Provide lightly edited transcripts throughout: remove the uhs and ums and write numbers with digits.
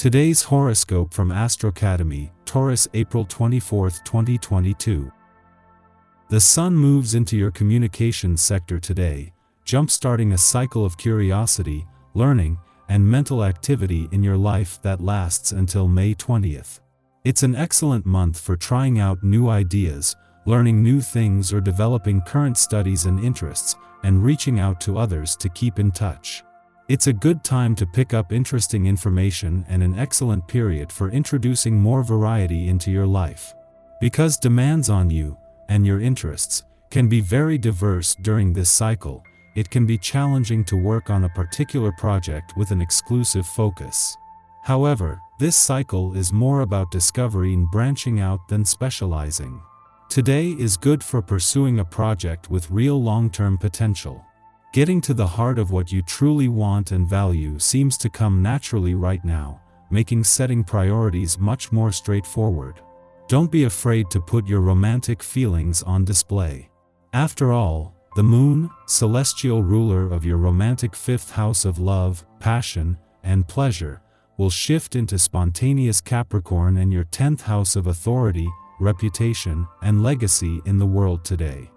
Today's horoscope from Astrocademy, Taurus, April 24, 2022. The Sun moves into your communications sector today, jump-starting a cycle of curiosity, learning, and mental activity in your life that lasts until May 20th. It's an excellent month for trying out new ideas, learning new things or developing current studies and interests, and reaching out to others to keep in touch. It's a good time to pick up interesting information and an excellent period for introducing more variety into your life. Because demands on you, and your interests, can be very diverse during this cycle, it can be challenging to work on a particular project with an exclusive focus. However, this cycle is more about discovery and branching out than specializing. Today is good for pursuing a project with real long-term potential. Getting to the heart of what you truly want and value seems to come naturally right now, making setting priorities much more straightforward. Don't be afraid to put your romantic feelings on display. After all, the moon, celestial ruler of your romantic fifth house of love, passion, and pleasure, will shift into spontaneous Capricorn and your 10th house of authority, reputation, and legacy in the world today.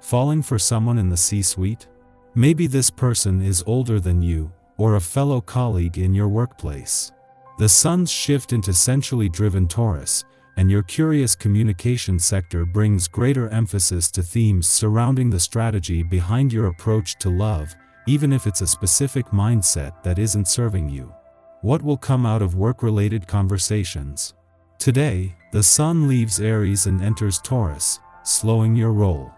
Falling for someone in the C-suite? Maybe this person is older than you, or a fellow colleague in your workplace. The Sun's shift into centrally driven Taurus, and your curious communication sector brings greater emphasis to themes surrounding the strategy behind your approach to love, even if it's a specific mindset that isn't serving you. What will come out of work-related conversations? Today, the Sun leaves Aries and enters Taurus, slowing your roll.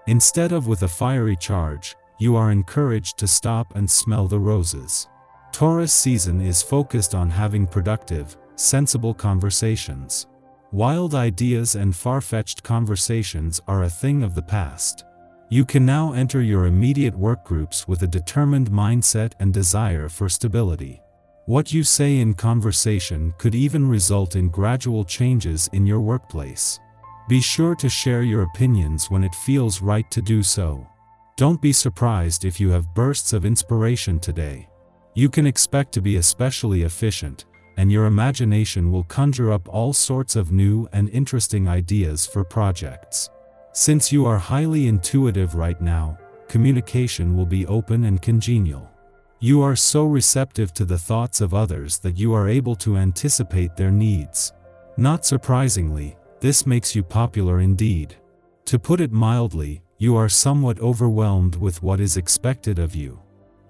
Instead of with a fiery charge, you are encouraged to stop and smell the roses. Taurus season is focused on having productive, sensible conversations. Wild ideas and far-fetched conversations are a thing of the past. You can now enter your immediate work groups with a determined mindset and desire for stability. What you say in conversation could even result in gradual changes in your workplace. Be sure to share your opinions when it feels right to do so. Don't be surprised if you have bursts of inspiration today. You can expect to be especially efficient, and your imagination will conjure up all sorts of new and interesting ideas for projects. Since you are highly intuitive right now, communication will be open and congenial. You are so receptive to the thoughts of others that you are able to anticipate their needs. Not surprisingly, this makes you popular indeed. To put it mildly, you are somewhat overwhelmed with what is expected of you.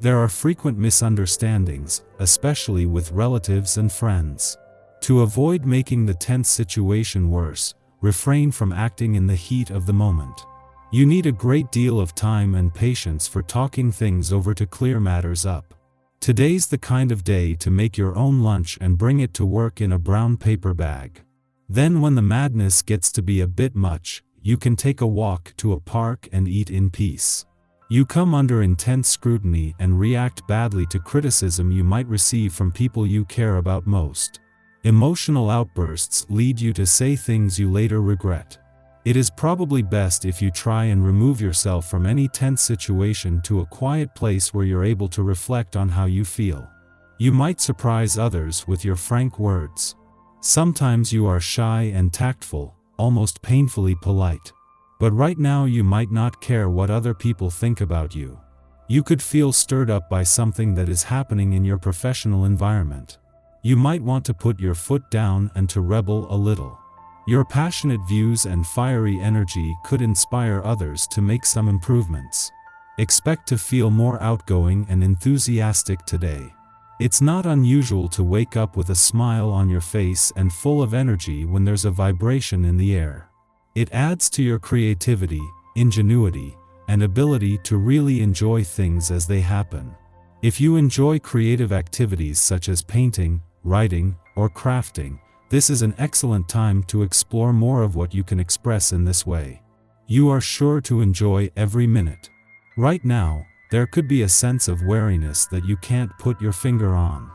There are frequent misunderstandings, especially with relatives and friends. To avoid making the tense situation worse, refrain from acting in the heat of the moment. You need a great deal of time and patience for talking things over to clear matters up. Today's the kind of day to make your own lunch and bring it to work in a brown paper bag. Then when the madness gets to be a bit much, you can take a walk to a park and eat in peace. You come under intense scrutiny and react badly to criticism you might receive from people you care about most. Emotional outbursts lead you to say things you later regret. It is probably best if you try and remove yourself from any tense situation to a quiet place where you're able to reflect on how you feel. You might surprise others with your frank words. Sometimes you are shy and tactful, almost painfully polite. But right now you might not care what other people think about you. You could feel stirred up by something that is happening in your professional environment. You might want to put your foot down and to rebel a little. Your passionate views and fiery energy could inspire others to make some improvements. Expect to feel more outgoing and enthusiastic today. It's not unusual to wake up with a smile on your face and full of energy when there's a vibration in the air. It adds to your creativity, ingenuity, and ability to really enjoy things as they happen. If you enjoy creative activities such as painting, writing, or crafting, this is an excellent time to explore more of what you can express in this way. You are sure to enjoy every minute. Right now, there could be a sense of weariness that you can't put your finger on.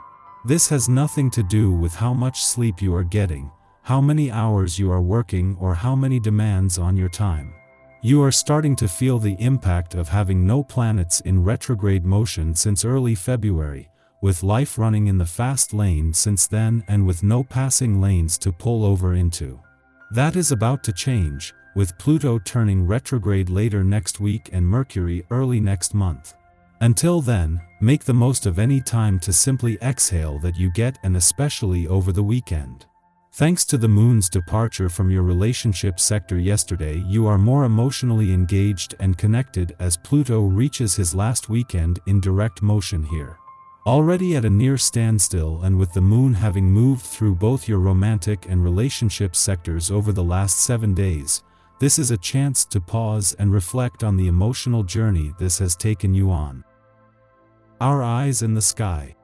This has nothing to do with how much sleep you are getting, how many hours you are working, or how many demands on your time. You are starting to feel the impact of having no planets in retrograde motion since early February, with life running in the fast lane since then and with no passing lanes to pull over into. That is about to change, with Pluto turning retrograde later next week and Mercury early next month. Until then, make the most of any time to simply exhale that you get, and especially over the weekend. Thanks to the moon's departure from your relationship sector yesterday, you are more emotionally engaged and connected as Pluto reaches his last weekend in direct motion here. Already at a near standstill, and with the moon having moved through both your romantic and relationship sectors over the last 7 days, this is a chance to pause and reflect on the emotional journey this has taken you on. Our eyes in the sky.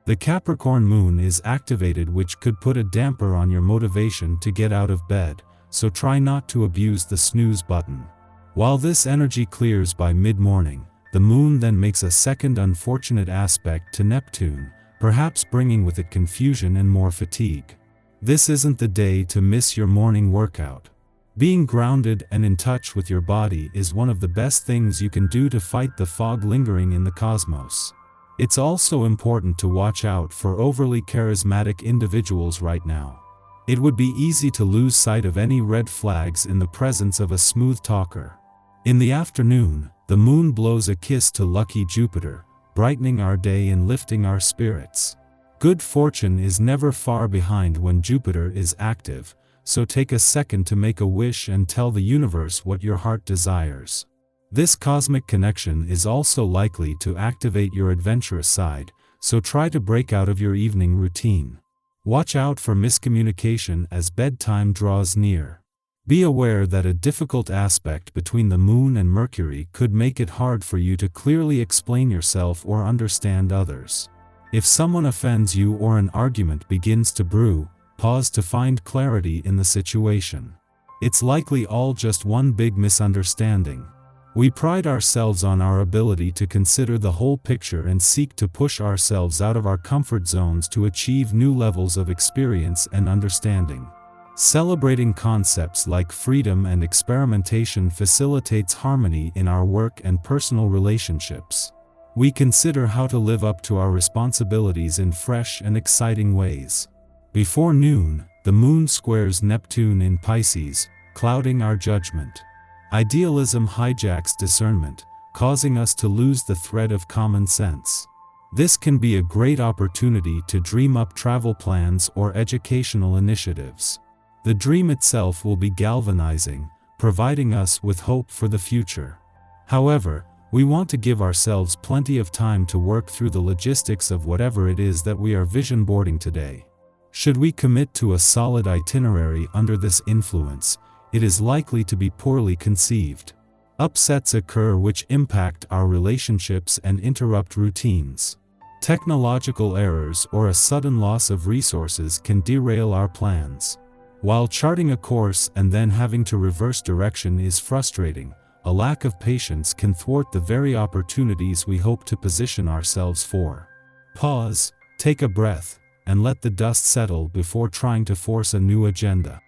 The Capricorn moon is activated, which could put a damper on your motivation to get out of bed, so try not to abuse the snooze button. While this energy clears by mid-morning, the moon then makes a second unfortunate aspect to Neptune, perhaps bringing with it confusion and more fatigue. This isn't the day to miss your morning workout. Being grounded and in touch with your body is one of the best things you can do to fight the fog lingering in the cosmos. It's also important to watch out for overly charismatic individuals right now. It would be easy to lose sight of any red flags in the presence of a smooth talker. In the afternoon, the moon blows a kiss to lucky Jupiter, brightening our day and lifting our spirits. Good fortune is never far behind when Jupiter is active, so take a second to make a wish and tell the universe what your heart desires. This cosmic connection is also likely to activate your adventurous side, so try to break out of your evening routine. Watch out for miscommunication as bedtime draws near. Be aware that a difficult aspect between the moon and Mercury could make it hard for you to clearly explain yourself or understand others. If someone offends you or an argument begins to brew, pause to find clarity in the situation. It's likely all just one big misunderstanding. We pride ourselves on our ability to consider the whole picture and seek to push ourselves out of our comfort zones to achieve new levels of experience and understanding. Celebrating concepts like freedom and experimentation facilitates harmony in our work and personal relationships. We consider how to live up to our responsibilities in fresh and exciting ways. Before noon, the moon squares Neptune in Pisces, clouding our judgment. Idealism hijacks discernment, causing us to lose the thread of common sense. This can be a great opportunity to dream up travel plans or educational initiatives. The dream itself will be galvanizing, providing us with hope for the future. However, we want to give ourselves plenty of time to work through the logistics of whatever it is that we are vision boarding today. Should we commit to a solid itinerary under this influence, it is likely to be poorly conceived. Upsets occur which impact our relationships and interrupt routines. Technological errors or a sudden loss of resources can derail our plans. While charting a course and then having to reverse direction is frustrating, a lack of patience can thwart the very opportunities we hope to position ourselves for. Pause, take a breath, and let the dust settle before trying to force a new agenda.